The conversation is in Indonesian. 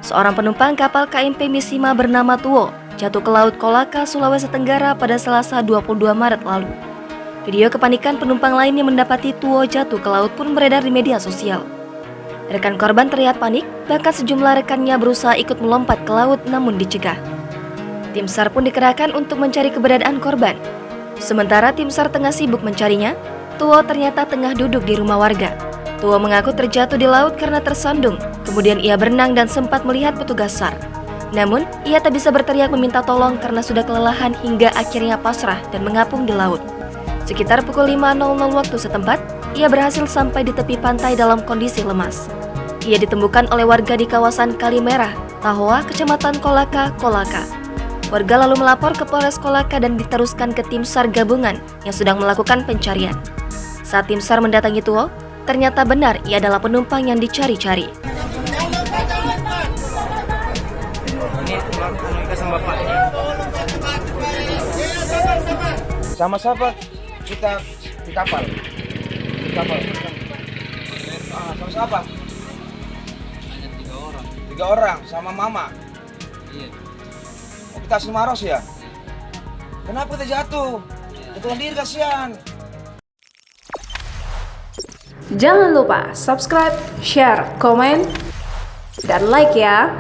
Seorang penumpang kapal KMP Misima bernama Tuo jatuh ke Laut Kolaka, Sulawesi Tenggara pada Selasa 22 Maret lalu. Video kepanikan penumpang lain yang mendapati Tuo jatuh ke laut pun beredar di media sosial. Rekan korban terlihat panik, bahkan sejumlah rekannya berusaha ikut melompat ke laut namun dicegah. Tim SAR pun dikerahkan untuk mencari keberadaan korban. Sementara tim SAR tengah sibuk mencarinya, Tuo ternyata tengah duduk di rumah warga. Tuo mengaku terjatuh di laut karena tersandung, kemudian ia berenang dan sempat melihat petugas SAR. Namun, ia tak bisa berteriak meminta tolong karena sudah kelelahan hingga akhirnya pasrah dan mengapung di laut. Sekitar pukul 5.00 waktu setempat, ia berhasil sampai di tepi pantai dalam kondisi lemas. Ia ditemukan oleh warga di kawasan Kalimerah, Tahoa, Kecamatan Kolaka, Kolaka. Warga lalu melapor ke Polres Kolaka dan diteruskan ke tim SAR gabungan yang sedang melakukan pencarian. Saat tim SAR mendatangi Tuo, ternyata benar ia adalah penumpang yang dicari-cari. Sama siapa kita di kapal? Di kapal. Sama siapa? Hanya 3 orang. 3 orang sama mama. Iya. Oh, kita Simaros ya? Kenapa kita jatuh? Jatuh diri kasihan. Jangan lupa subscribe, share, komen, dan like ya.